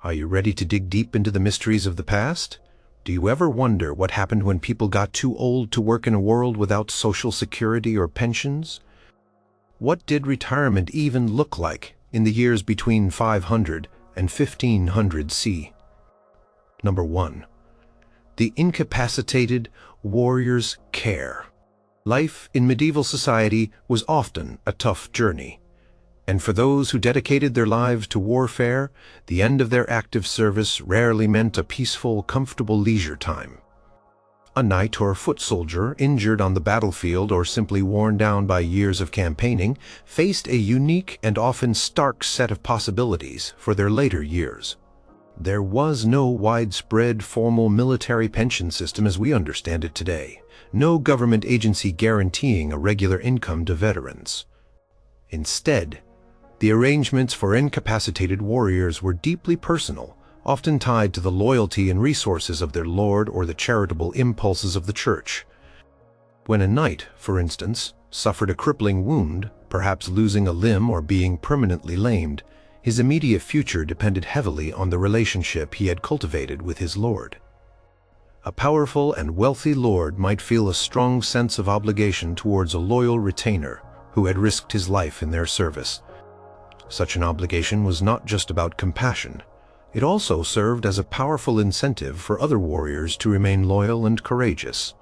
Are you ready to dig deep into the mysteries of the past? Do you ever wonder what happened when people got too old to work in a world without social security or pensions? What did retirement even look like in the years between 500 and 1500 C? Number 1. The incapacitated warrior's care. Life in medieval society was often a tough journey, and for those who dedicated their lives to warfare, the end of their active service rarely meant a peaceful, comfortable leisure time. A knight or foot soldier, injured on the battlefield or simply worn down by years of campaigning, faced a unique and often stark set of possibilities for their later years. There was no widespread formal military pension system as we understand it today, no government agency guaranteeing a regular income to veterans. Instead, the arrangements for incapacitated warriors were deeply personal, often tied to the loyalty and resources of their lord or the charitable impulses of the church. When a knight, for instance, suffered a crippling wound, perhaps losing a limb or being permanently lamed, his immediate future depended heavily on the relationship he had cultivated with his lord. A powerful and wealthy lord might feel a strong sense of obligation towards a loyal retainer who had risked his life in their service. Such an obligation was not just about compassion. It also served as a powerful incentive for other warriors to remain loyal and courageous.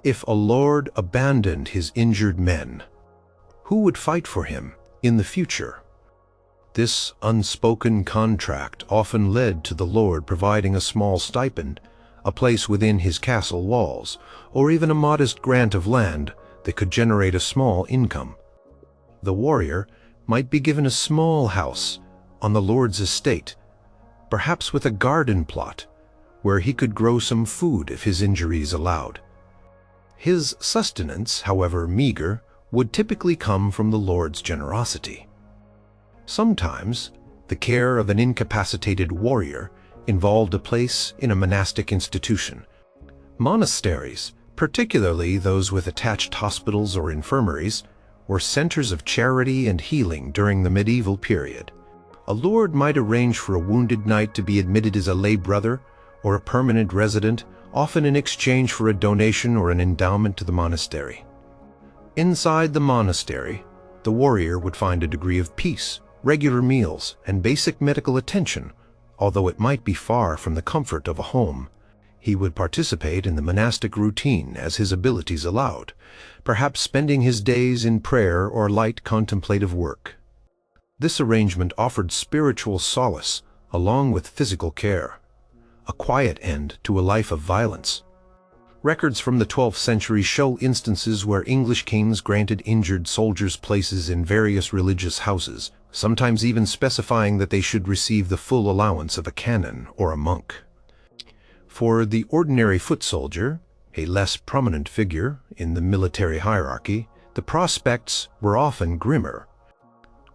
If a lord abandoned his injured men, who would fight for him in the future? This unspoken contract often led to the lord providing a small stipend, a place within his castle walls, or even a modest grant of land that could generate a small income. The warrior might be given a small house on the lord's estate, perhaps with a garden plot where he could grow some food if his injuries allowed. His sustenance, however meager, would typically come from the lord's generosity. Sometimes, the care of an incapacitated warrior involved a place in a monastic institution. Monasteries, particularly those with attached hospitals or infirmaries, were centers of charity and healing during the medieval period. A lord might arrange for a wounded knight to be admitted as a lay brother or a permanent resident, often in exchange for a donation or an endowment to the monastery. Inside the monastery, the warrior would find a degree of peace, regular meals, and basic medical attention. Although it might be far from the comfort of a home, he would participate in the monastic routine as his abilities allowed, perhaps spending his days in prayer or light contemplative work. This arrangement offered spiritual solace along with physical care, a quiet end to a life of violence. Records from the 12th century show instances where English kings granted injured soldiers places in various religious houses, sometimes even specifying that they should receive the full allowance of a canon or a monk. For the ordinary foot soldier, a less prominent figure in the military hierarchy, the prospects were often grimmer.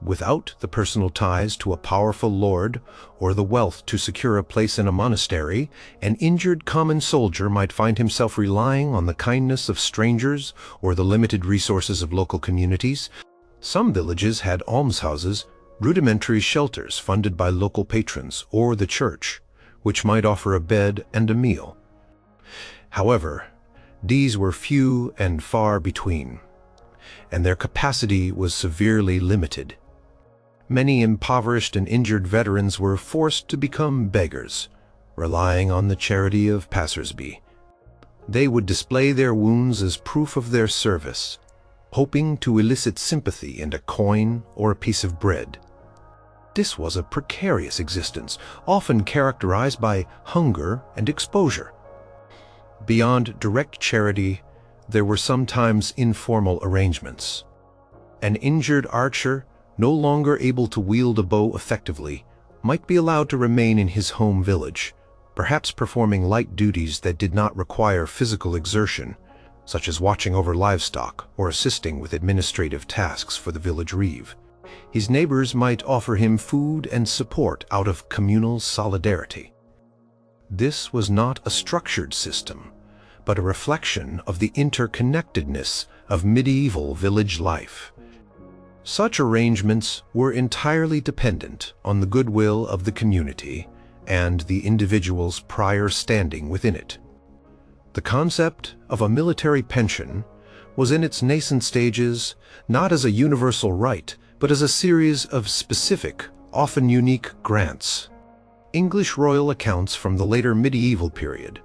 Without the personal ties to a powerful lord or the wealth to secure a place in a monastery, an injured common soldier might find himself relying on the kindness of strangers or the limited resources of local communities. Some villages had almshouses, rudimentary shelters funded by local patrons or the church, which might offer a bed and a meal. However, these were few and far between, and their capacity was severely limited. Many impoverished and injured veterans were forced to become beggars, relying on the charity of passersby. They would display their wounds as proof of their service, hoping to elicit sympathy and a coin or a piece of bread. This was a precarious existence, often characterized by hunger and exposure. Beyond direct charity, there were sometimes informal arrangements. An injured archer, no longer able to wield a bow effectively, might be allowed to remain in his home village, perhaps performing light duties that did not require physical exertion, such as watching over livestock or assisting with administrative tasks for the village reeve. His neighbors might offer him food and support out of communal solidarity. This was not a structured system, but a reflection of the interconnectedness of medieval village life. Such arrangements were entirely dependent on the goodwill of the community and the individual's prior standing within it. The concept of a military pension was in its nascent stages, not as a universal right, but as a series of specific, often unique grants. English royal accounts from the later medieval period,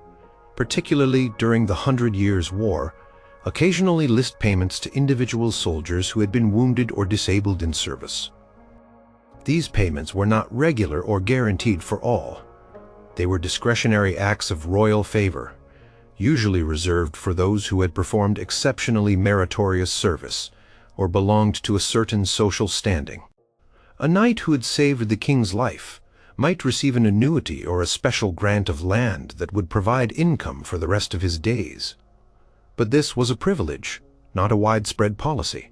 particularly during the 100 Years' War, occasionally list payments to individual soldiers who had been wounded or disabled in service. These payments were not regular or guaranteed for all. They were discretionary acts of royal favor, usually reserved for those who had performed exceptionally meritorious service or belonged to a certain social standing. A knight who had saved the king's life might receive an annuity or a special grant of land that would provide income for the rest of his days. But this was a privilege, not a widespread policy.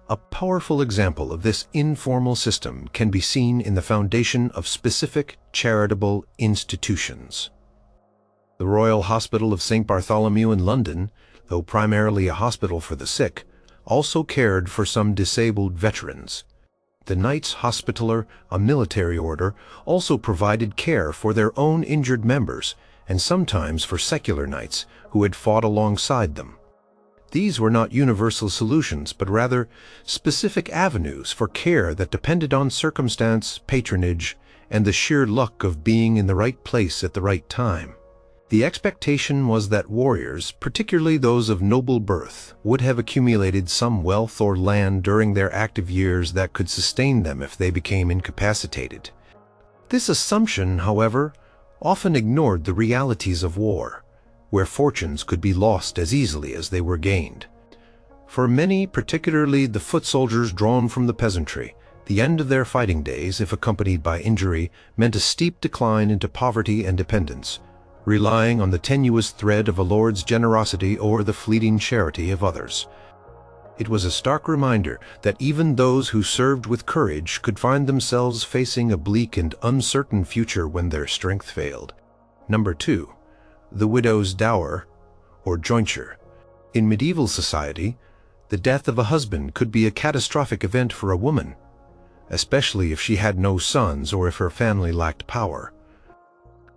A powerful example of this informal system can be seen in the foundation of specific charitable institutions. The Royal Hospital of St. Bartholomew in London, though primarily a hospital for the sick, also cared for some disabled veterans. The Knights Hospitaller, a military order, also provided care for their own injured members, and sometimes for secular knights who had fought alongside them. These were not universal solutions, but rather specific avenues for care that depended on circumstance, patronage, and the sheer luck of being in the right place at the right time. The expectation was that warriors, particularly those of noble birth, would have accumulated some wealth or land during their active years that could sustain them if they became incapacitated. This assumption, however, often ignored the realities of war, where fortunes could be lost as easily as they were gained. For many, particularly the foot soldiers drawn from the peasantry, the end of their fighting days, if accompanied by injury, meant a steep decline into poverty and dependence, relying on the tenuous thread of a lord's generosity or the fleeting charity of others. It was a stark reminder that even those who served with courage could find themselves facing a bleak and uncertain future when their strength failed. Number 2. The widow's dower, or jointure. In medieval society, the death of a husband could be a catastrophic event for a woman, especially if she had no sons or if her family lacked power.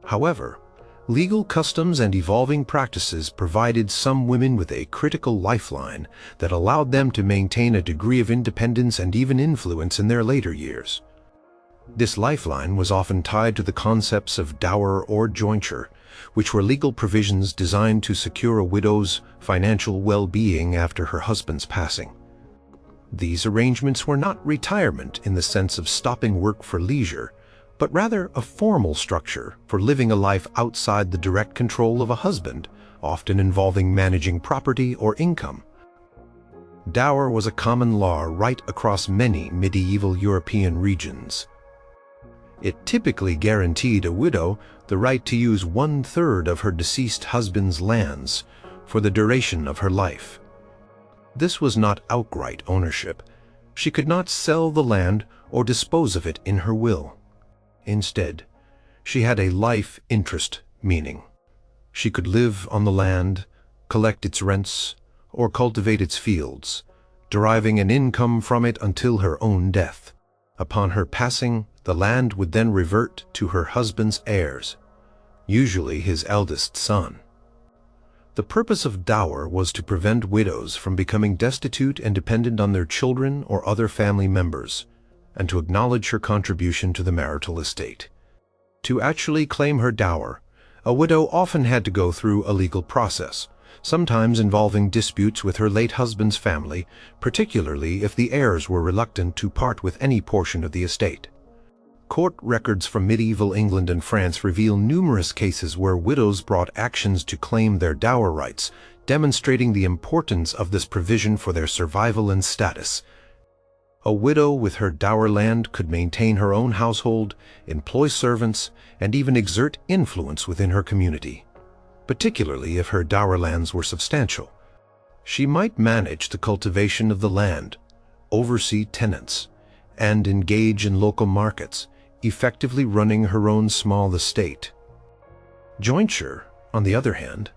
However, legal customs and evolving practices provided some women with a critical lifeline that allowed them to maintain a degree of independence and even influence in their later years. This lifeline was often tied to the concepts of dower or jointure, which were legal provisions designed to secure a widow's financial well-being after her husband's passing. These arrangements were not retirement in the sense of stopping work for leisure, but rather a formal structure for living a life outside the direct control of a husband, often involving managing property or income. Dower was a common law right across many medieval European regions. It typically guaranteed a widow the right to use 1/3 of her deceased husband's lands for the duration of her life. This was not outright ownership. She could not sell the land or dispose of it in her will. Instead, she had a life interest, meaning she could live on the land, collect its rents, or cultivate its fields, deriving an income from it until her own death. Upon her passing, the land would then revert to her husband's heirs, usually his eldest son. The purpose of dower was to prevent widows from becoming destitute and dependent on their children or other family members, and to acknowledge her contribution to the marital estate. To actually claim her dower, a widow often had to go through a legal process, sometimes involving disputes with her late husband's family, particularly if the heirs were reluctant to part with any portion of the estate. Court records from medieval England and France reveal numerous cases where widows brought actions to claim their dower rights, demonstrating the importance of this provision for their survival and status. A widow with her dower land could maintain her own household, employ servants, and even exert influence within her community, particularly if her dower lands were substantial. She might manage the cultivation of the land, oversee tenants, and engage in local markets, effectively running her own small estate. Jointure, on the other hand,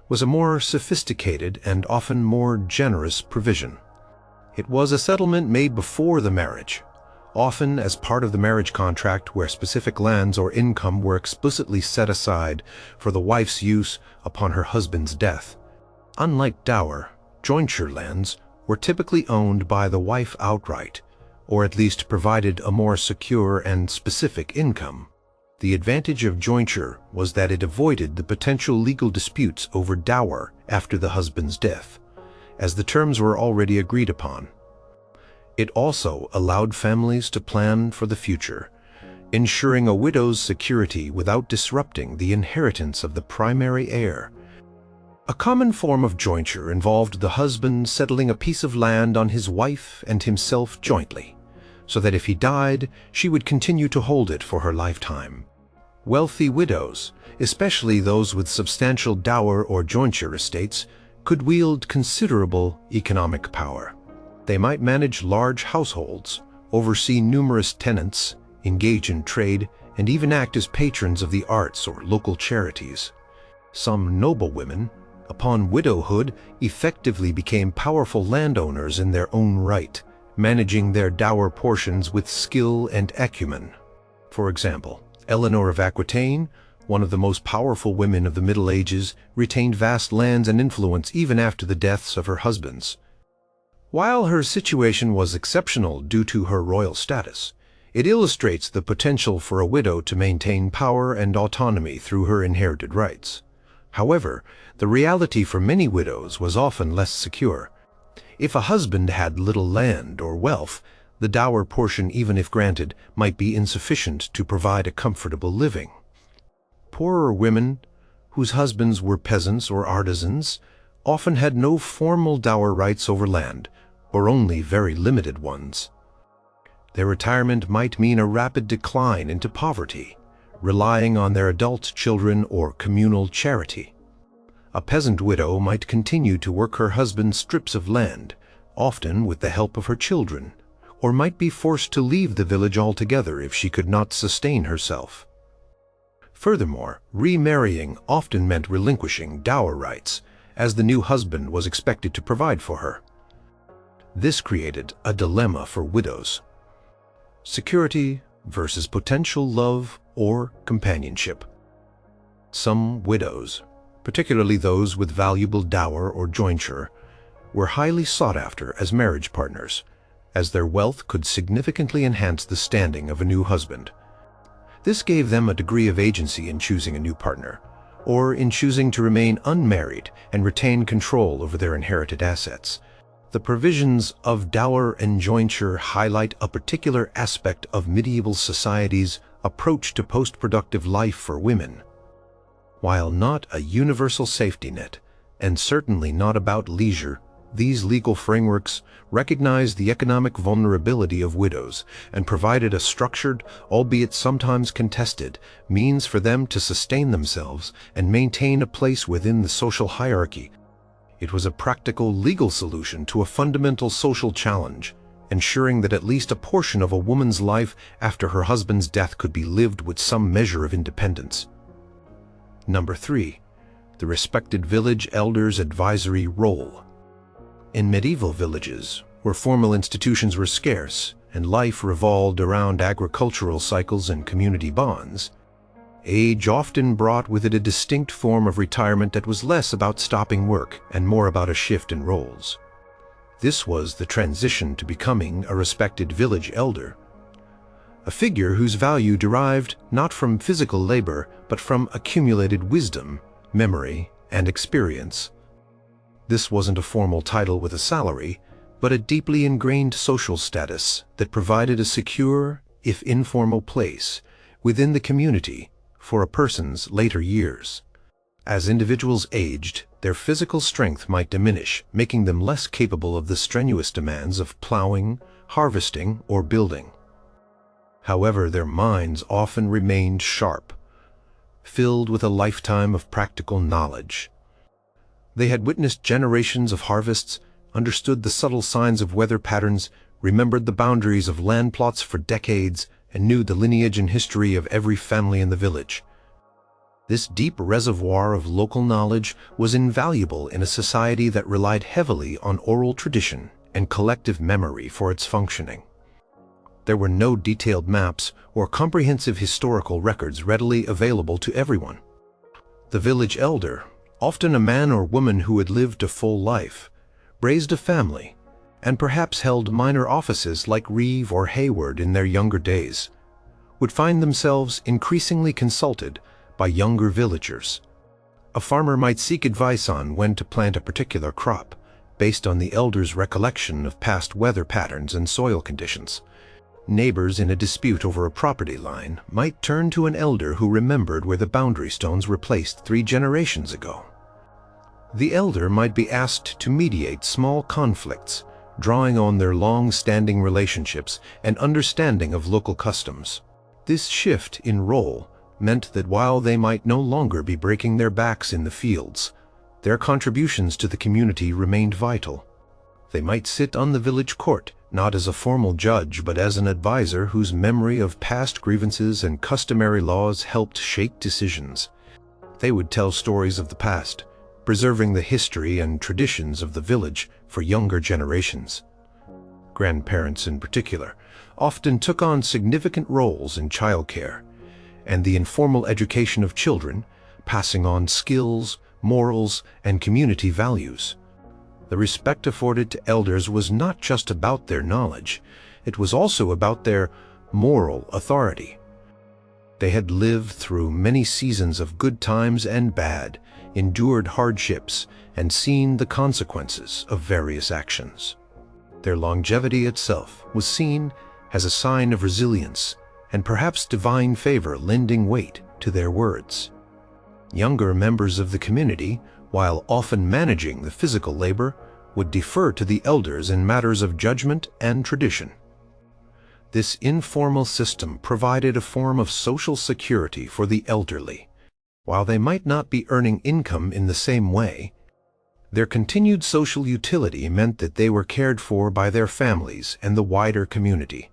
was a more sophisticated and often more generous provision. It was a settlement made before the marriage, often as part of the marriage contract where specific lands or income were explicitly set aside for the wife's use upon her husband's death. Unlike dower, jointure lands were typically owned by the wife outright, or at least provided a more secure and specific income. The advantage of jointure was that it avoided the potential legal disputes over dower after the husband's death, as the terms were already agreed upon. It also allowed families to plan for the future, ensuring a widow's security without disrupting the inheritance of the primary heir. A common form of jointure involved the husband settling a piece of land on his wife and himself jointly, so that if he died, she would continue to hold it for her lifetime. Wealthy widows, especially those with substantial dower or jointure estates, could wield considerable economic power. They might manage large households, oversee numerous tenants, engage in trade, and even act as patrons of the arts or local charities. Some noblewomen, upon widowhood, effectively became powerful landowners in their own right, managing their dower portions with skill and acumen. For example, Eleanor of Aquitaine, one of the most powerful women of the Middle Ages, retained vast lands and influence even after the deaths of her husbands. While her situation was exceptional due to her royal status, it illustrates the potential for a widow to maintain power and autonomy through her inherited rights. However, the reality for many widows was often less secure. If a husband had little land or wealth, the dower portion, even if granted, might be insufficient to provide a comfortable living. Poorer women, whose husbands were peasants or artisans, often had no formal dower rights over land, or only very limited ones. Their retirement might mean a rapid decline into poverty, relying on their adult children or communal charity. A peasant widow might continue to work her husband's strips of land, often with the help of her children, or might be forced to leave the village altogether if she could not sustain herself. Furthermore, remarrying often meant relinquishing dower rights, as the new husband was expected to provide for her. This created a dilemma for widows: security versus potential love or companionship. Some widows, particularly those with valuable dower or jointure, were highly sought after as marriage partners, as their wealth could significantly enhance the standing of a new husband. This gave them a degree of agency in choosing a new partner, or in choosing to remain unmarried and retain control over their inherited assets. The provisions of dower and jointure highlight a particular aspect of medieval society's approach to post-productive life for women. While not a universal safety net, and certainly not about leisure, these legal frameworks recognized the economic vulnerability of widows and provided a structured, albeit sometimes contested, means for them to sustain themselves and maintain a place within the social hierarchy. It was a practical legal solution to a fundamental social challenge, ensuring that at least a portion of a woman's life after her husband's death could be lived with some measure of independence. Number 3. The respected village elder's advisory role. In medieval villages, where formal institutions were scarce and life revolved around agricultural cycles and community bonds, age often brought with it a distinct form of retirement that was less about stopping work and more about a shift in roles. This was the transition to becoming a respected village elder, a figure whose value derived not from physical labor but from accumulated wisdom, memory, and experience. This wasn't a formal title with a salary, but a deeply ingrained social status that provided a secure, if informal place within the community for a person's later years. As individuals aged, their physical strength might diminish, making them less capable of the strenuous demands of plowing, harvesting, or building. However, their minds often remained sharp, filled with a lifetime of practical knowledge. They had witnessed generations of harvests, understood the subtle signs of weather patterns, remembered the boundaries of land plots for decades, and knew the lineage and history of every family in the village. This deep reservoir of local knowledge was invaluable in a society that relied heavily on oral tradition and collective memory for its functioning. There were no detailed maps or comprehensive historical records readily available to everyone. The village elder, often a man or woman who had lived a full life, raised a family, and perhaps held minor offices like reeve or hayward in their younger days, would find themselves increasingly consulted by younger villagers. A farmer might seek advice on when to plant a particular crop, based on the elder's recollection of past weather patterns and soil conditions. Neighbors in a dispute over a property line might turn to an elder who remembered where the boundary stones were placed 3 generations ago. The elder might be asked to mediate small conflicts, drawing on their long-standing relationships and understanding of local customs. This shift in role meant that while they might no longer be breaking their backs in the fields, their contributions to the community remained vital. They might sit on the village court, not as a formal judge, but as an advisor whose memory of past grievances and customary laws helped shape decisions. They would tell stories of the past, preserving the history and traditions of the village for younger generations. Grandparents, in particular, often took on significant roles in childcare and the informal education of children, passing on skills, morals, and community values. The respect afforded to elders was not just about their knowledge, it was also about their moral authority. They had lived through many seasons of good times and bad, endured hardships, and seen the consequences of various actions. Their longevity itself was seen as a sign of resilience and perhaps divine favor lending weight to their words. Younger members of the community, while often managing the physical labor, would defer to the elders in matters of judgment and tradition. This informal system provided a form of social security for the elderly. While they might not be earning income in the same way, their continued social utility meant that they were cared for by their families and the wider community.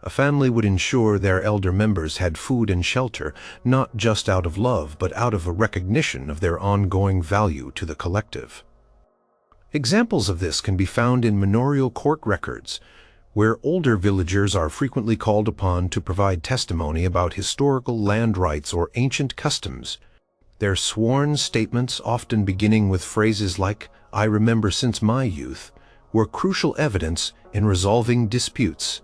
A family would ensure their elder members had food and shelter, not just out of love, but out of a recognition of their ongoing value to the collective. Examples of this can be found in manorial court records, where older villagers are frequently called upon to provide testimony about historical land rights or ancient customs. Their sworn statements, often beginning with phrases like, "I remember since my youth," were crucial evidence in resolving disputes.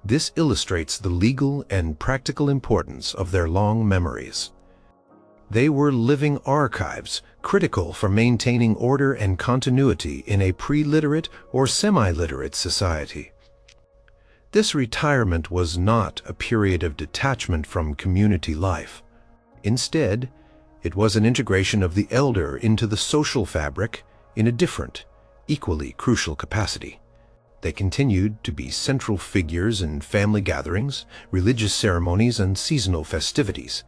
This illustrates the legal and practical importance of their long memories. They were living archives, critical for maintaining order and continuity in a pre-literate or semi-literate society. This retirement was not a period of detachment from community life. Instead, it was an integration of the elder into the social fabric in a different, equally crucial capacity. They continued to be central figures in family gatherings, religious ceremonies, and seasonal festivities.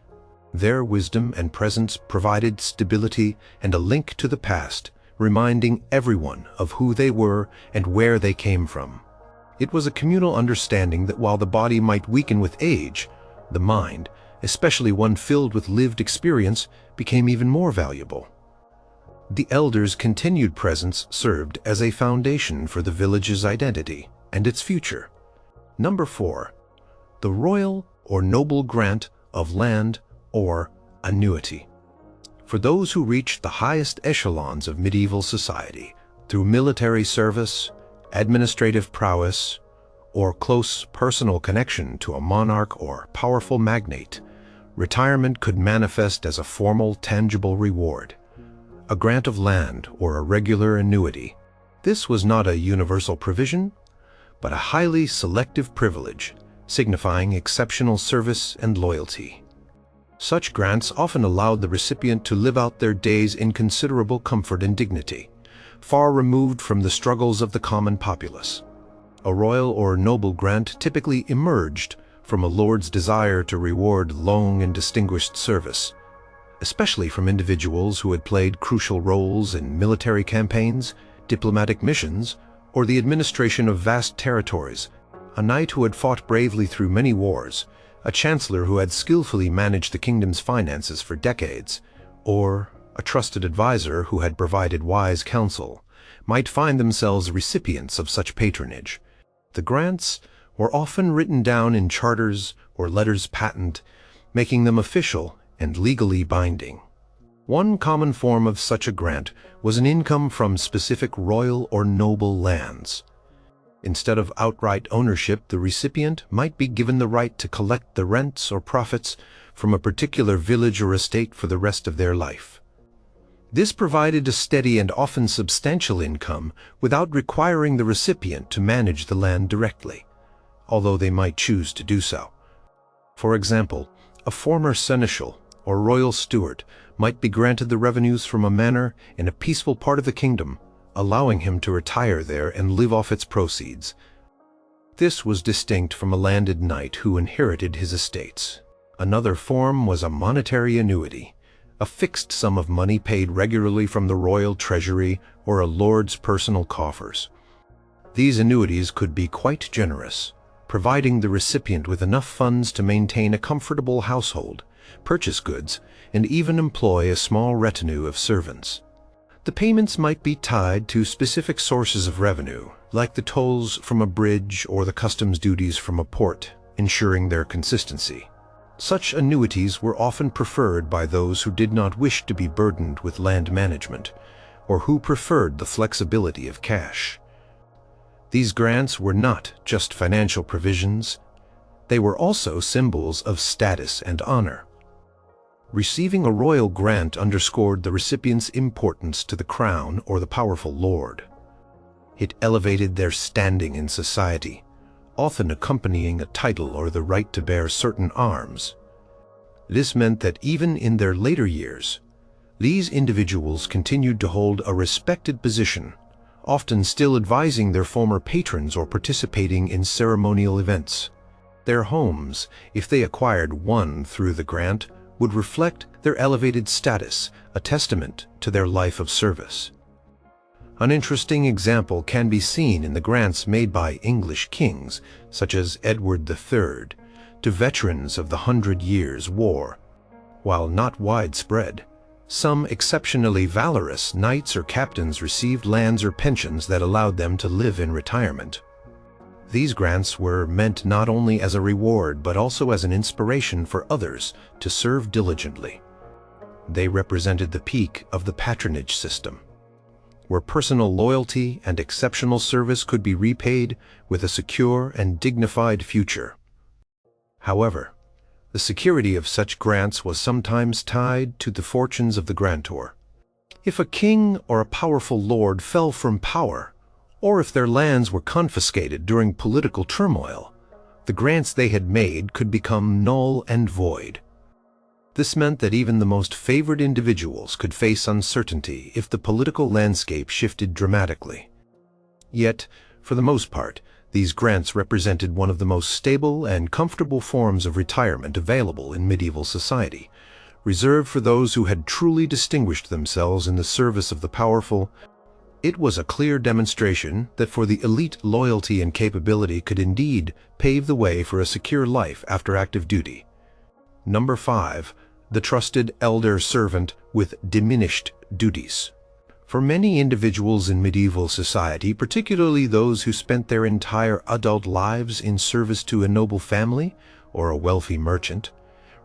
Their wisdom and presence provided stability and a link to the past, reminding everyone of who they were and where they came from. It was a communal understanding that while the body might weaken with age, the mind, especially one filled with lived experience, became even more valuable. The elders' continued presence served as a foundation for the village's identity and its future. Number 4. The royal or noble grant of land or annuity. For those who reached the highest echelons of medieval society through military service, administrative prowess, or close personal connection to a monarch or powerful magnate, retirement could manifest as a formal, tangible reward. A grant of land or a regular annuity. This was not a universal provision, but a highly selective privilege, signifying exceptional service and loyalty. Such grants often allowed the recipient to live out their days in considerable comfort and dignity, far removed from the struggles of the common populace. A royal or noble grant typically emerged from a lord's desire to reward long and distinguished service, especially from individuals who had played crucial roles in military campaigns, diplomatic missions, or the administration of vast territories. A knight who had fought bravely through many wars, a chancellor who had skillfully managed the kingdom's finances for decades, or a trusted advisor who had provided wise counsel, might find themselves recipients of such patronage. The grants were often written down in charters or letters patent, making them official and legally binding. One common form of such a grant was an income from specific royal or noble lands. Instead of outright ownership, the recipient might be given the right to collect the rents or profits from a particular village or estate for the rest of their life. This provided a steady and often substantial income without requiring the recipient to manage the land directly, although they might choose to do so. For example, a former seneschal or royal steward might be granted the revenues from a manor in a peaceful part of the kingdom, allowing him to retire there and live off its proceeds. This was distinct from a landed knight who inherited his estates. Another form was a monetary annuity, a fixed sum of money paid regularly from the royal treasury or a lord's personal coffers. These annuities could be quite generous, providing the recipient with enough funds to maintain a comfortable household, purchase goods, and even employ a small retinue of servants. The payments might be tied to specific sources of revenue, like the tolls from a bridge or the customs duties from a port, ensuring their consistency. Such annuities were often preferred by those who did not wish to be burdened with land management, or who preferred the flexibility of cash. These grants were not just financial provisions, they were also symbols of status and honor. Receiving a royal grant underscored the recipient's importance to the crown or the powerful lord. It elevated their standing in society, often accompanying a title or the right to bear certain arms. This meant that even in their later years, these individuals continued to hold a respected position, often still advising their former patrons or participating in ceremonial events. Their homes, if they acquired one through the grant, would reflect their elevated status, a testament to their life of service. An interesting example can be seen in the grants made by English kings, such as Edward III, to veterans of the 100 Years' War. While not widespread, some exceptionally valorous knights or captains received lands or pensions that allowed them to live in retirement. These grants were meant not only as a reward but also as an inspiration for others to serve diligently. They represented the peak of the patronage system, where personal loyalty and exceptional service could be repaid with a secure and dignified future. However, the security of such grants was sometimes tied to the fortunes of the grantor. If a king or a powerful lord fell from power, or if their lands were confiscated during political turmoil, the grants they had made could become null and void. This meant that even the most favored individuals could face uncertainty if the political landscape shifted dramatically. Yet, for the most part, these grants represented one of the most stable and comfortable forms of retirement available in medieval society, reserved for those who had truly distinguished themselves in the service of the powerful. It was a clear demonstration that for the elite, loyalty and capability could indeed pave the way for a secure life after active duty. Number 5. The trusted elder servant with diminished duties. For many individuals in medieval society, particularly those who spent their entire adult lives in service to a noble family or a wealthy merchant,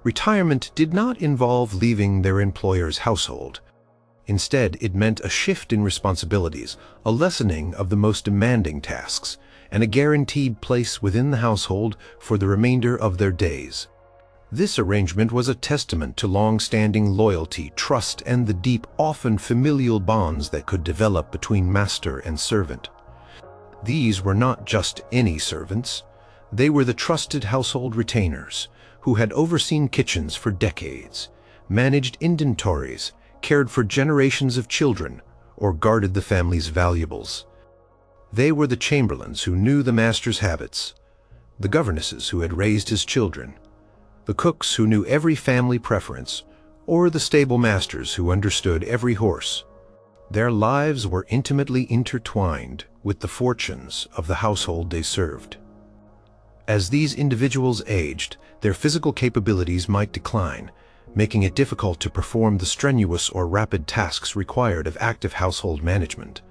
retirement did not involve leaving their employer's household. Instead, it meant a shift in responsibilities, a lessening of the most demanding tasks, and a guaranteed place within the household for the remainder of their days. This arrangement was a testament to long-standing loyalty, trust, and the deep, often familial bonds that could develop between master and servant. These were not just any servants. They were the trusted household retainers, who had overseen kitchens for decades, managed inventories, cared for generations of children, or guarded the family's valuables. They were the chamberlains who knew the master's habits, the governesses who had raised his children, the cooks who knew every family preference, or the stable masters who understood every horse. Their lives were intimately intertwined with the fortunes of the household they served. As these individuals aged, their physical capabilities might decline, making it difficult to perform the strenuous or rapid tasks required of active household management.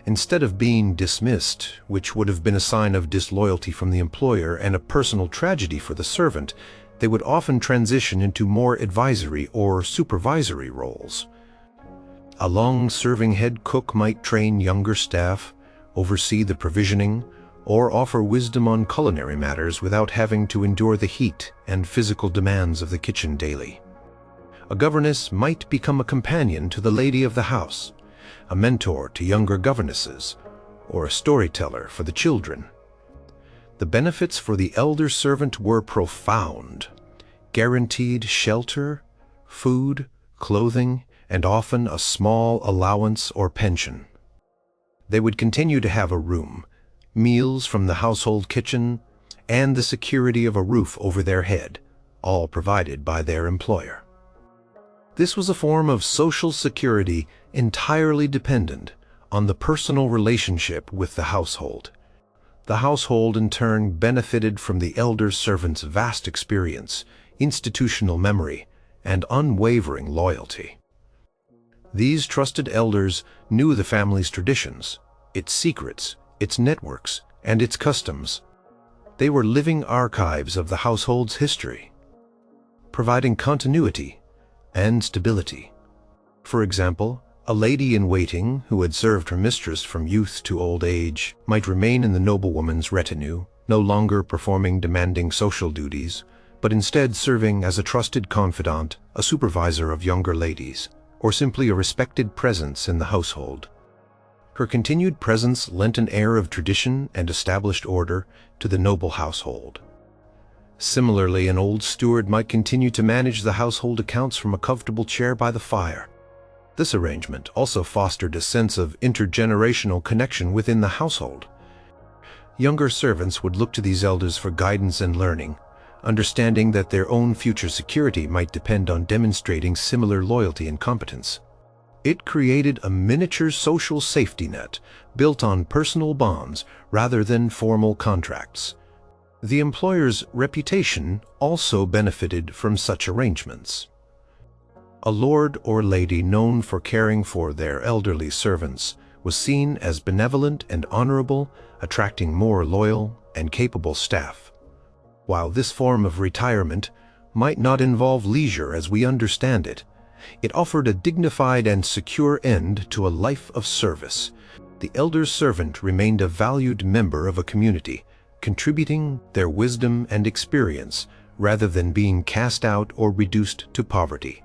Instead of being dismissed, which would have been a sign of disloyalty from the employer and a personal tragedy for the servant, they would often transition into more advisory or supervisory roles. A long-serving head cook might train younger staff, oversee the provisioning, or offer wisdom on culinary matters without having to endure the heat and physical demands of the kitchen daily. A governess might become a companion to the lady of the house, a mentor to younger governesses, or a storyteller for the children. The benefits for the elder servant were profound: guaranteed shelter, food, clothing, and often a small allowance or pension. They would continue to have a room, meals from the household kitchen, and the security of a roof over their head, all provided by their employer. This was a form of social security entirely dependent on the personal relationship with the household. The household in turn benefited from the elder servant's vast experience, institutional memory, and unwavering loyalty. These trusted elders knew the family's traditions, its secrets, its networks, and its customs. They were living archives of the household's history, providing continuity and stability. For example, a lady-in-waiting who had served her mistress from youth to old age might remain in the noblewoman's retinue, no longer performing demanding social duties, but instead serving as a trusted confidant, a supervisor of younger ladies, or simply a respected presence in the household. Her continued presence lent an air of tradition and established order to the noble household. Similarly, an old steward might continue to manage the household accounts from a comfortable chair by the fire. This arrangement also fostered a sense of intergenerational connection within the household. Younger servants would look to these elders for guidance and learning, understanding that their own future security might depend on demonstrating similar loyalty and competence. It created a miniature social safety net built on personal bonds rather than formal contracts. The employer's reputation also benefited from such arrangements. A lord or lady known for caring for their elderly servants was seen as benevolent and honorable, attracting more loyal and capable staff. While this form of retirement might not involve leisure as we understand it, it offered a dignified and secure end to a life of service. The elder servant remained a valued member of a community, contributing their wisdom and experience rather than being cast out or reduced to poverty.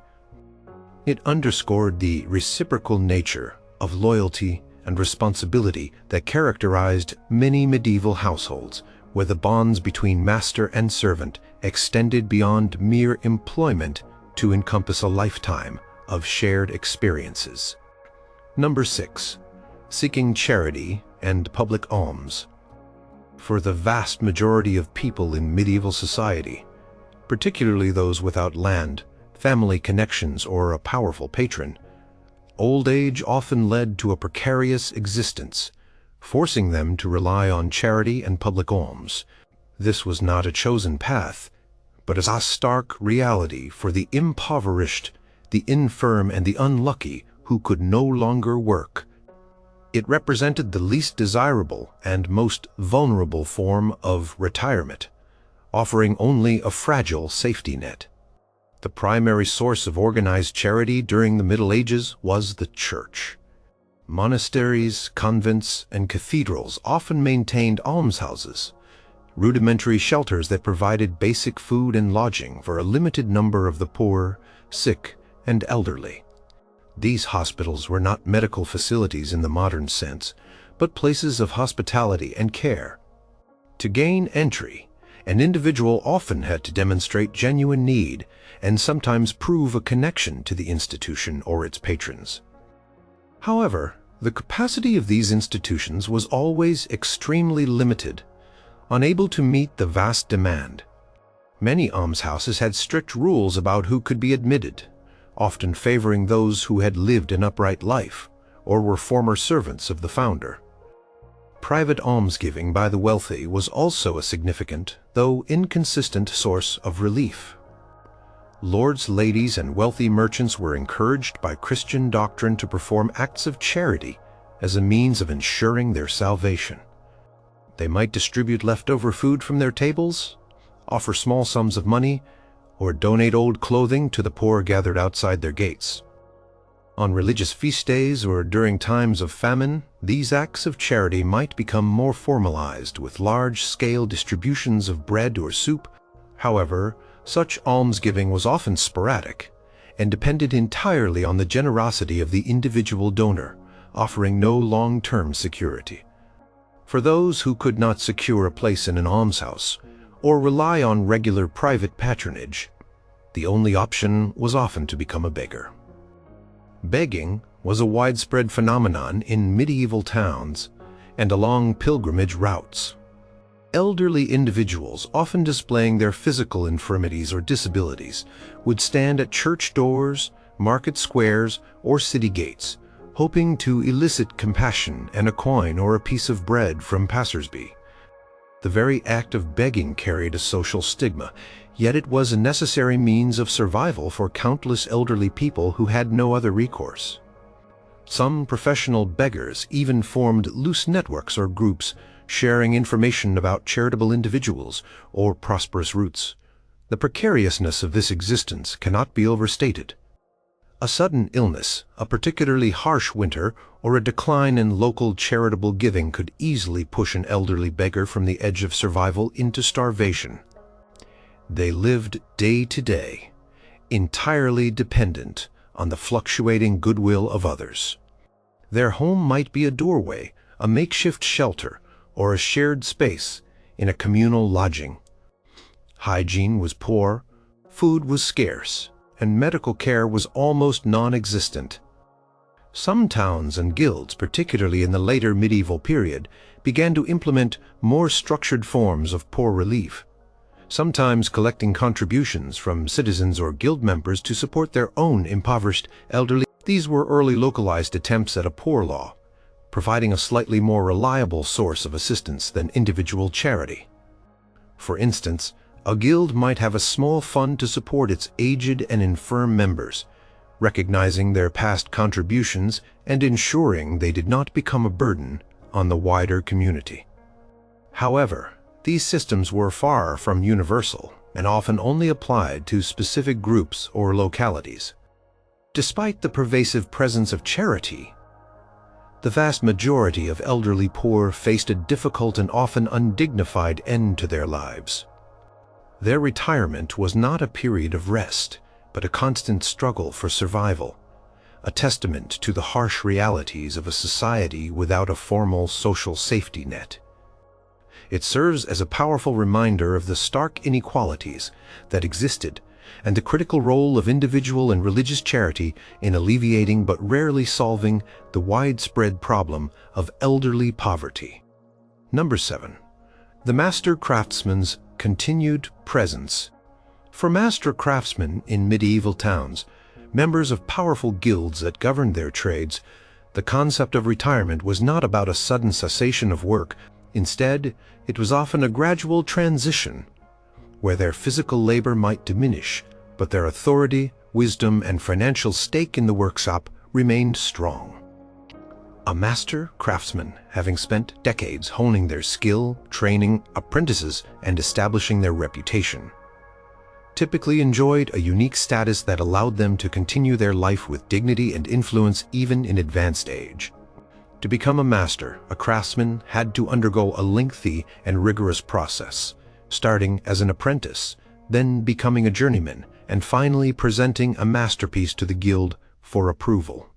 It underscored the reciprocal nature of loyalty and responsibility that characterized many medieval households, where the bonds between master and servant extended beyond mere employment to encompass a lifetime of shared experiences. Number 6. Seeking charity and public alms. For the vast majority of people in medieval society, particularly those without land, family connections, or a powerful patron, old age often led to a precarious existence, forcing them to rely on charity and public alms. This was not a chosen path, but a stark reality for the impoverished, the infirm, and the unlucky who could no longer work. It represented the least desirable and most vulnerable form of retirement, offering only a fragile safety net. The primary source of organized charity during the Middle Ages was the church. Monasteries, convents, and cathedrals often maintained almshouses, rudimentary shelters that provided basic food and lodging for a limited number of the poor, sick, and elderly. These hospitals were not medical facilities in the modern sense, but places of hospitality and care. To gain entry, an individual often had to demonstrate genuine need and sometimes prove a connection to the institution or its patrons. However, the capacity of these institutions was always extremely limited, unable to meet the vast demand. Many almshouses had strict rules about who could be admitted, often favoring those who had lived an upright life or were former servants of the founder. Private almsgiving by the wealthy was also a significant, though inconsistent, source of relief. Lords, ladies, and wealthy merchants were encouraged by Christian doctrine to perform acts of charity as a means of ensuring their salvation. They might distribute leftover food from their tables, offer small sums of money, or donate old clothing to the poor gathered outside their gates. On religious feast days or during times of famine, these acts of charity might become more formalized with large-scale distributions of bread or soup. However, such almsgiving was often sporadic and depended entirely on the generosity of the individual donor, offering no long-term security. For those who could not secure a place in an almshouse or rely on regular private patronage, the only option was often to become a beggar. Begging was a widespread phenomenon in medieval towns and along pilgrimage routes. Elderly individuals, often displaying their physical infirmities or disabilities, would stand at church doors, market squares, or city gates, hoping to elicit compassion and a coin or a piece of bread from passersby. The very act of begging carried a social stigma, yet it was a necessary means of survival for countless elderly people who had no other recourse. Some professional beggars even formed loose networks or groups, sharing information about charitable individuals or prosperous routes. The precariousness of this existence cannot be overstated. A sudden illness, a particularly harsh winter, or a decline in local charitable giving could easily push an elderly beggar from the edge of survival into starvation. They lived day to day, entirely dependent on the fluctuating goodwill of others. Their home might be a doorway, a makeshift shelter, or a shared space in a communal lodging. Hygiene was poor, food was scarce, and medical care was almost non-existent. Some towns and guilds, particularly in the later medieval period, began to implement more structured forms of poor relief, sometimes collecting contributions from citizens or guild members to support their own impoverished elderly. These were early localized attempts at a poor law, providing a slightly more reliable source of assistance than individual charity. For instance, a guild might have a small fund to support its aged and infirm members, recognizing their past contributions and ensuring they did not become a burden on the wider community. However, these systems were far from universal and often only applied to specific groups or localities. Despite the pervasive presence of charity, the vast majority of elderly poor faced a difficult and often undignified end to their lives. Their retirement was not a period of rest, but a constant struggle for survival, a testament to the harsh realities of a society without a formal social safety net. It serves as a powerful reminder of the stark inequalities that existed and the critical role of individual and religious charity in alleviating but rarely solving the widespread problem of elderly poverty. Number 7. The master craftsman's continued presence. For master craftsmen in medieval towns, members of powerful guilds that governed their trades, the concept of retirement was not about a sudden cessation of work. Instead, it was often a gradual transition, where their physical labor might diminish, but their authority, wisdom, and financial stake in the workshop remained strong. A master craftsman, having spent decades honing their skill, training apprentices, and establishing their reputation, typically enjoyed a unique status that allowed them to continue their life with dignity and influence even in advanced age. To become a master, a craftsman had to undergo a lengthy and rigorous process, starting as an apprentice, then becoming a journeyman, and finally presenting a masterpiece to the guild for approval.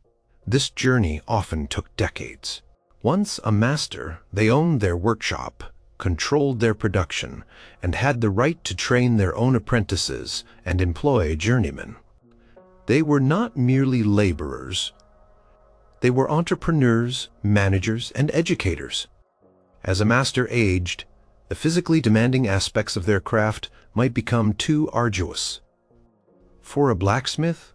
This journey often took decades. Once a master, they owned their workshop, controlled their production, and had the right to train their own apprentices and employ journeymen. They were not merely laborers. They were entrepreneurs, managers, and educators. As a master aged, the physically demanding aspects of their craft might become too arduous. For a blacksmith,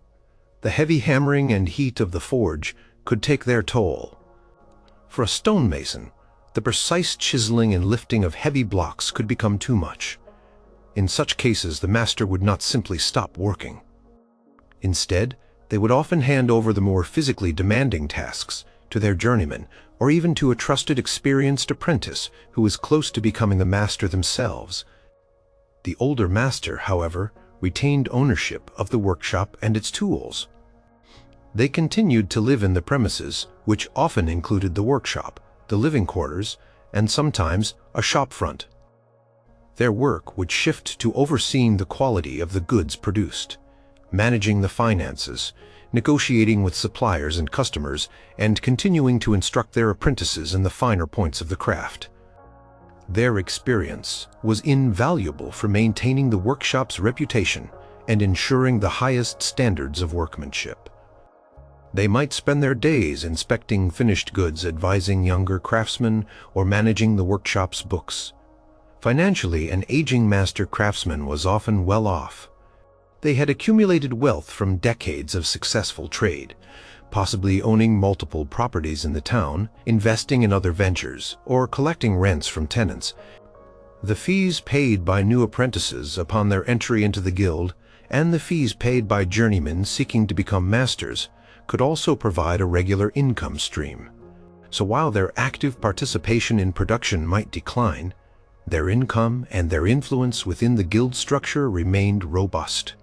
the heavy hammering and heat of the forge could take their toll. For a stonemason, the precise chiseling and lifting of heavy blocks could become too much. In such cases, the master would not simply stop working. Instead, they would often hand over the more physically demanding tasks to their journeyman, or even to a trusted, experienced apprentice who was close to becoming the master themselves. The older master, however, retained ownership of the workshop and its tools. They continued to live in the premises, which often included the workshop, the living quarters, and sometimes a shop front. Their work would shift to overseeing the quality of the goods produced, managing the finances, negotiating with suppliers and customers, and continuing to instruct their apprentices in the finer points of the craft. Their experience was invaluable for maintaining the workshop's reputation and ensuring the highest standards of workmanship. They might spend their days inspecting finished goods, advising younger craftsmen, or managing the workshop's books. Financially, an aging master craftsman was often well off. They had accumulated wealth from decades of successful trade, possibly owning multiple properties in the town, investing in other ventures, or collecting rents from tenants. The fees paid by new apprentices upon their entry into the guild, and the fees paid by journeymen seeking to become masters, could also provide a regular income stream. So while their active participation in production might decline, their income and their influence within the guild structure remained robust.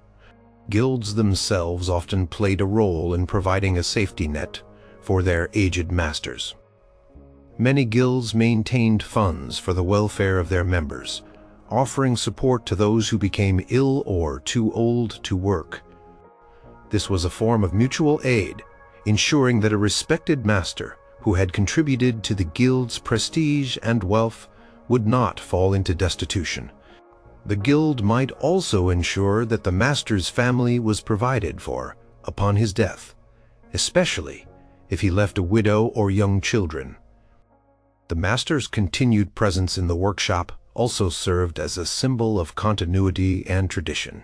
Guilds themselves often played a role in providing a safety net for their aged masters. Many guilds maintained funds for the welfare of their members, offering support to those who became ill or too old to work. This was a form of mutual aid, ensuring that a respected master who had contributed to the guild's prestige and wealth would not fall into destitution. The guild might also ensure that the master's family was provided for upon his death, especially if he left a widow or young children. The master's continued presence in the workshop also served as a symbol of continuity and tradition.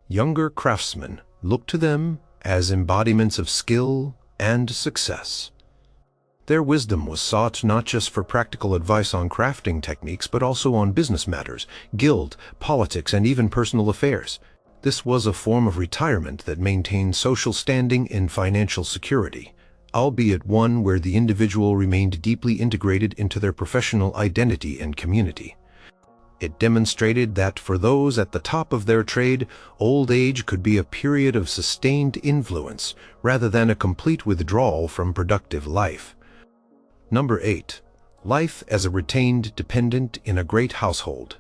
Younger craftsmen looked to them as embodiments of skill and success. Their wisdom was sought not just for practical advice on crafting techniques, but also on business matters, guild, politics, and even personal affairs. This was a form of retirement that maintained social standing and financial security, albeit one where the individual remained deeply integrated into their professional identity and community. It demonstrated that for those at the top of their trade, old age could be a period of sustained influence rather than a complete withdrawal from productive life. Number 8. Life as a retained dependent in a great household.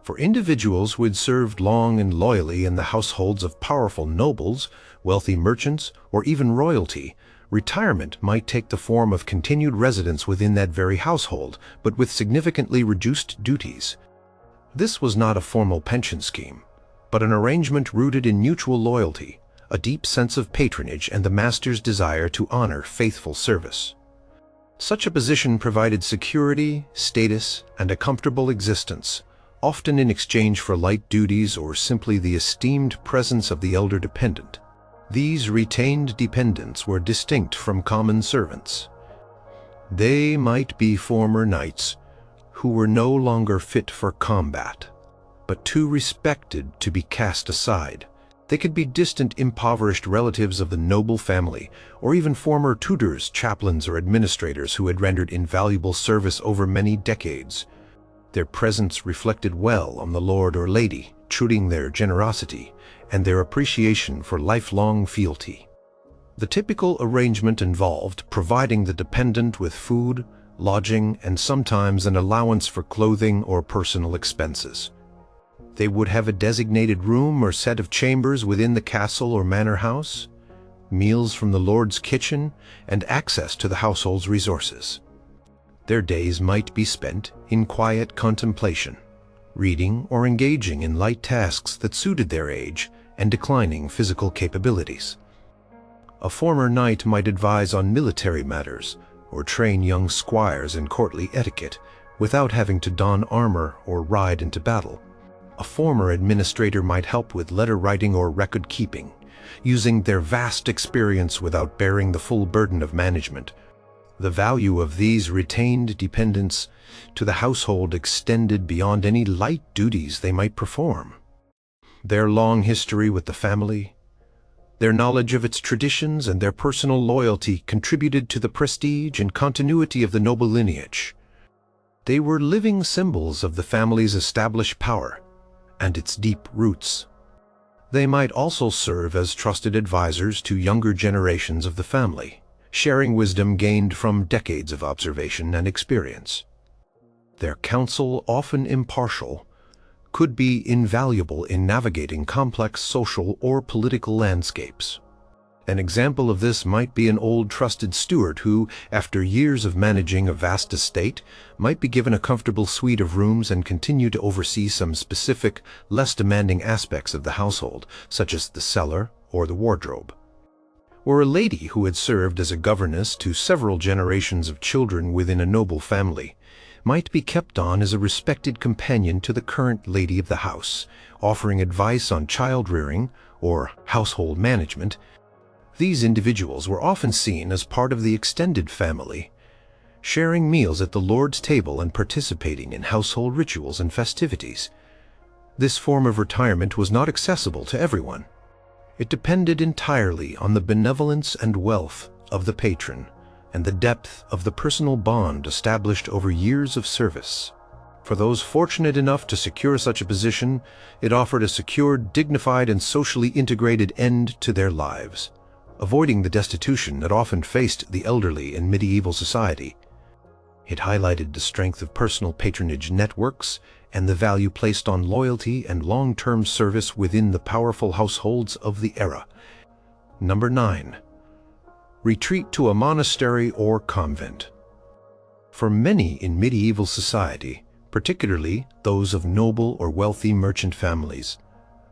For individuals who had served long and loyally in the households of powerful nobles, wealthy merchants, or even royalty, retirement might take the form of continued residence within that very household, but with significantly reduced duties. This was not a formal pension scheme, but an arrangement rooted in mutual loyalty, a deep sense of patronage, and the master's desire to honor faithful service. Such a position provided security, status, and a comfortable existence, often in exchange for light duties or simply the esteemed presence of the elder dependent. These retained dependents were distinct from common servants. They might be former knights who were no longer fit for combat, but too respected to be cast aside. They could be distant, impoverished relatives of the noble family, or even former tutors, chaplains, or administrators who had rendered invaluable service over many decades. Their presence reflected well on the lord or lady, showing their generosity and their appreciation for lifelong fealty. The typical arrangement involved providing the dependent with food, lodging, and sometimes an allowance for clothing or personal expenses. They would have a designated room or set of chambers within the castle or manor house, meals from the lord's kitchen, and access to the household's resources. Their days might be spent in quiet contemplation, reading or engaging in light tasks that suited their age and declining physical capabilities. A former knight might advise on military matters or train young squires in courtly etiquette without having to don armor or ride into battle. A former administrator might help with letter writing or record keeping, using their vast experience without bearing the full burden of management. The value of these retained dependents to the household extended beyond any light duties they might perform. Their long history with the family, Their knowledge of its traditions and their personal loyalty contributed to the prestige and continuity of the noble lineage. They were living symbols of the family's established power and its deep roots. They might also serve as trusted advisors to younger generations of the family, sharing wisdom gained from decades of observation and experience. Their counsel, often impartial, could be invaluable in navigating complex social or political landscapes. An example of this might be an old trusted steward who, after years of managing a vast estate, might be given a comfortable suite of rooms and continue to oversee some specific, less demanding aspects of the household, such as the cellar or the wardrobe. Or a lady who had served as a governess to several generations of children within a noble family might be kept on as a respected companion to the current lady of the house, offering advice on child-rearing or household management. These individuals were often seen as part of the extended family, sharing meals at the Lord's table and participating in household rituals and festivities. This form of retirement was not accessible to everyone. It depended entirely on the benevolence and wealth of the patron and the depth of the personal bond established over years of service. For those fortunate enough to secure such a position, it offered a secure, dignified, and socially integrated end to their lives, avoiding the destitution that often faced the elderly in medieval society. It highlighted the strength of personal patronage networks and the value placed on loyalty and long-term service within the powerful households of the era. Number 9. Retreat to a monastery or convent. For many in medieval society, particularly those of noble or wealthy merchant families,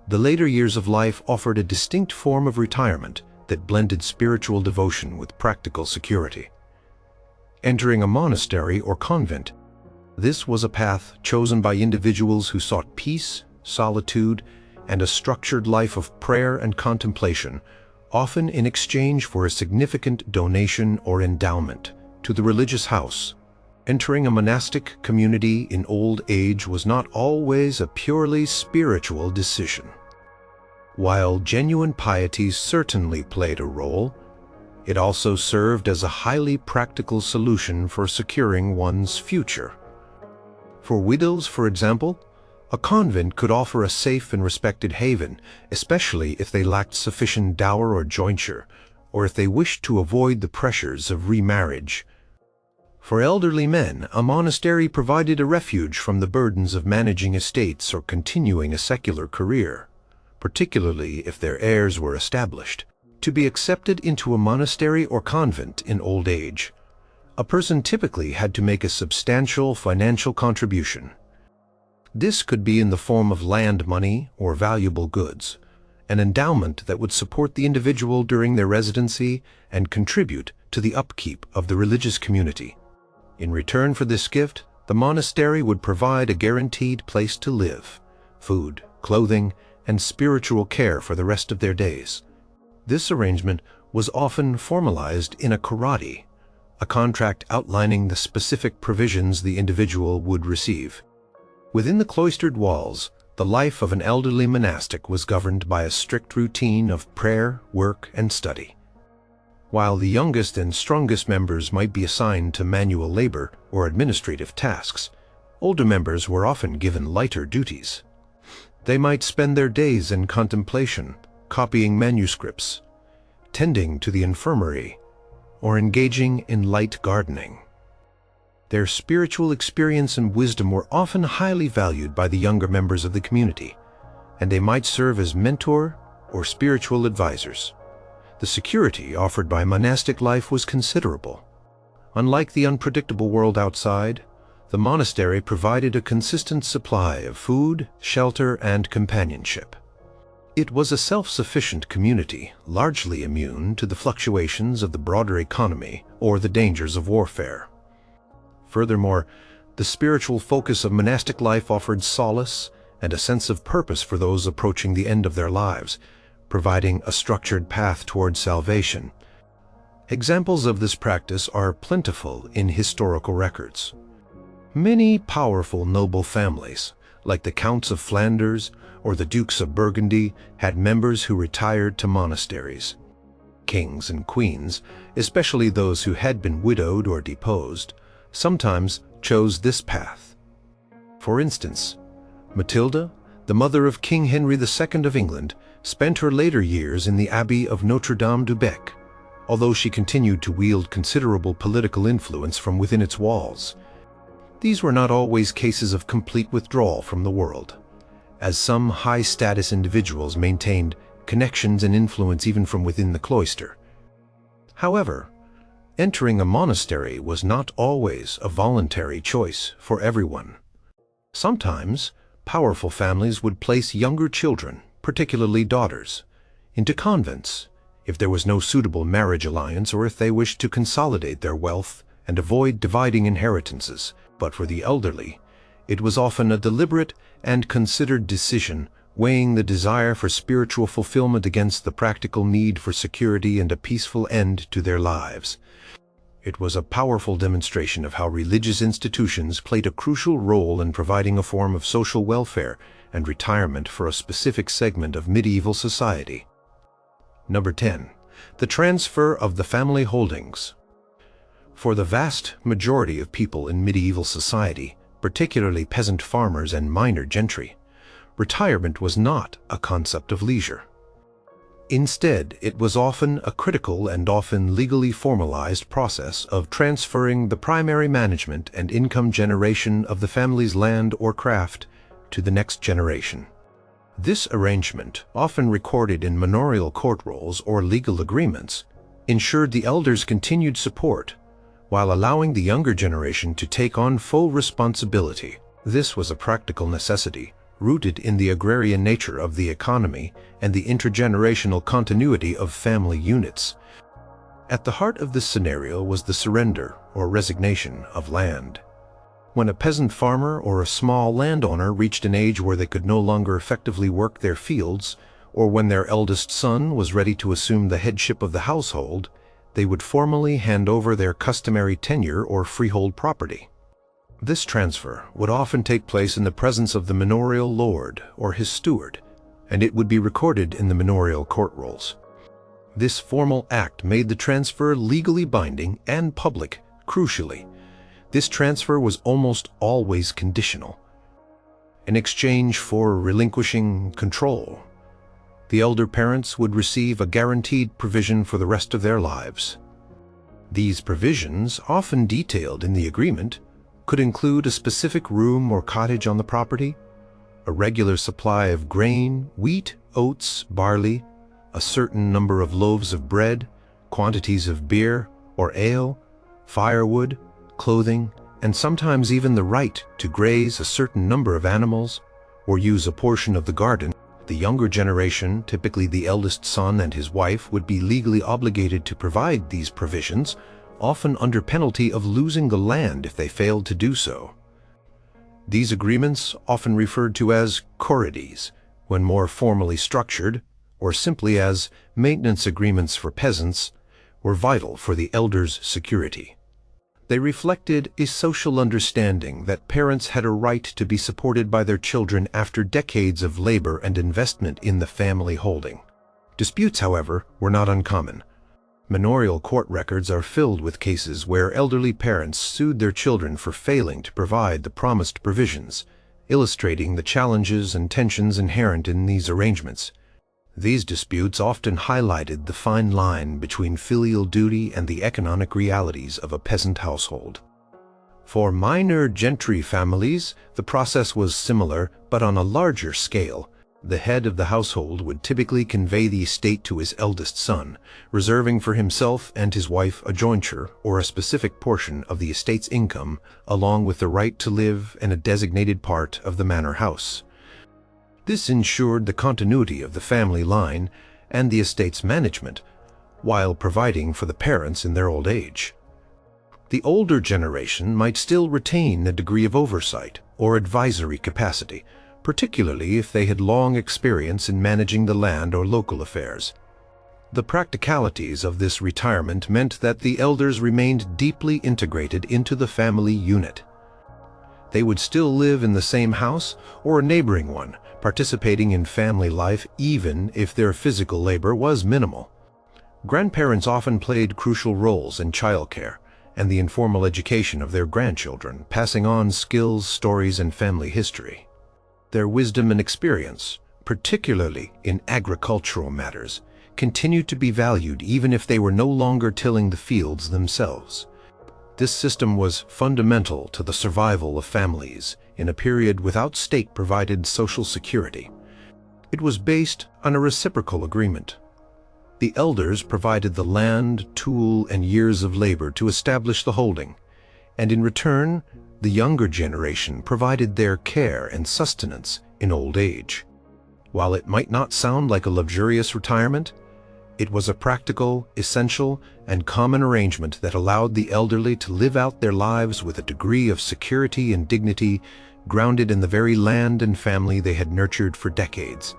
the later years of life offered a distinct form of retirement that blended spiritual devotion with practical security. Entering a monastery or convent, this was a path chosen by individuals who sought peace, solitude, and a structured life of prayer and contemplation, often in exchange for a significant donation or endowment to the religious house. Entering a monastic community in old age was not always a purely spiritual decision. While genuine piety certainly played a role, it also served as a highly practical solution for securing one's future. For widows, for example, a convent could offer a safe and respected haven, especially if they lacked sufficient dower or jointure, or if they wished to avoid the pressures of remarriage. For elderly men, a monastery provided a refuge from the burdens of managing estates or continuing a secular career, particularly if their heirs were established. To be accepted into a monastery or convent in old age, a person typically had to make a substantial financial contribution. This could be in the form of land money or valuable goods, an endowment that would support the individual during their residency and contribute to the upkeep of the religious community. In return for this gift, the monastery would provide a guaranteed place to live, food, clothing, and spiritual care for the rest of their days. This arrangement was often formalized in a karate, a contract outlining the specific provisions the individual would receive. Within the cloistered walls, the life of an elderly monastic was governed by a strict routine of prayer, work, and study. While the youngest and strongest members might be assigned to manual labor or administrative tasks, older members were often given lighter duties. They might spend their days in contemplation, copying manuscripts, tending to the infirmary, or engaging in light gardening. Their spiritual experience and wisdom were often highly valued by the younger members of the community, and they might serve as mentor or spiritual advisors. The security offered by monastic life was considerable. Unlike the unpredictable world outside, the monastery provided a consistent supply of food, shelter, and companionship. It was a self-sufficient community, largely immune to the fluctuations of the broader economy or the dangers of warfare. Furthermore, the spiritual focus of monastic life offered solace and a sense of purpose for those approaching the end of their lives, providing a structured path toward salvation. Examples of this practice are plentiful in historical records. Many powerful noble families, like the Counts of Flanders or the Dukes of Burgundy, had members who retired to monasteries. Kings and queens, especially those who had been widowed or deposed, sometimes chose this path. For instance, Matilda, the mother of King Henry II of England, spent her later years in the Abbey of Notre-Dame du Bec, although she continued to wield considerable political influence from within its walls. These were not always cases of complete withdrawal from the world, as some high-status individuals maintained connections and influence even from within the cloister. However, entering a monastery was not always a voluntary choice for everyone. Sometimes, powerful families would place younger children, particularly daughters, into convents if there was no suitable marriage alliance or if they wished to consolidate their wealth and avoid dividing inheritances. But for the elderly, it was often a deliberate and considered decision, weighing the desire for spiritual fulfillment against the practical need for security and a peaceful end to their lives. It was a powerful demonstration of how religious institutions played a crucial role in providing a form of social welfare and retirement for a specific segment of medieval society. Number 10. The transfer of the family holdings. For the vast majority of people in medieval society, particularly peasant farmers and minor gentry, retirement was not a concept of leisure. Instead, it was often a critical and often legally formalized process of transferring the primary management and income generation of the family's land or craft to the next generation. This arrangement, often recorded in manorial court rolls or legal agreements, ensured the elders' continued support while allowing the younger generation to take on full responsibility. This was a practical necessity, rooted in the agrarian nature of the economy and the intergenerational continuity of family units. At the heart of this scenario was the surrender or resignation of land. When a peasant farmer or a small landowner reached an age where they could no longer effectively work their fields, or when their eldest son was ready to assume the headship of the household, they would formally hand over their customary tenure or freehold property. This transfer would often take place in the presence of the manorial lord or his steward, and it would be recorded in the manorial court rolls. This formal act made the transfer legally binding and public. Crucially, this transfer was almost always conditional. In exchange for relinquishing control, the elder parents would receive a guaranteed provision for the rest of their lives. These provisions, often detailed in the agreement, could include a specific room or cottage on the property, a regular supply of grain, wheat, oats, barley, a certain number of loaves of bread, quantities of beer or ale, firewood, clothing, and sometimes even the right to graze a certain number of animals or use a portion of the garden. The younger generation, typically the eldest son and his wife, would be legally obligated to provide these provisions, often under penalty of losing the land if they failed to do so. These agreements, often referred to as corrides, when more formally structured, or simply as maintenance agreements for peasants, were vital for the elders' security. They reflected a social understanding that parents had a right to be supported by their children after decades of labor and investment in the family holding. Disputes, however, were not uncommon. Manorial court records are filled with cases where elderly parents sued their children for failing to provide the promised provisions, illustrating the challenges and tensions inherent in these arrangements. These disputes often highlighted the fine line between filial duty and the economic realities of a peasant household. For minor gentry families, the process was similar, but on a larger scale. The head of the household would typically convey the estate to his eldest son, reserving for himself and his wife a jointure or a specific portion of the estate's income, along with the right to live in a designated part of the manor house. This ensured the continuity of the family line and the estate's management, while providing for the parents in their old age. The older generation might still retain a degree of oversight or advisory capacity, particularly if they had long experience in managing the land or local affairs. The practicalities of this retirement meant that the elders remained deeply integrated into the family unit. They would still live in the same house or a neighboring one, participating in family life even if their physical labor was minimal. Grandparents often played crucial roles in childcare and the informal education of their grandchildren, passing on skills, stories, and family history. Their wisdom and experience, particularly in agricultural matters, continued to be valued even if they were no longer tilling the fields themselves. This system was fundamental to the survival of families in a period without state-provided social security. It was based on a reciprocal agreement. The elders provided the land, tool, and years of labor to establish the holding, and in return, the younger generation provided their care and sustenance in old age. While it might not sound like a luxurious retirement, it was a practical, essential, and common arrangement that allowed the elderly to live out their lives with a degree of security and dignity grounded in the very land and family they had nurtured for decades.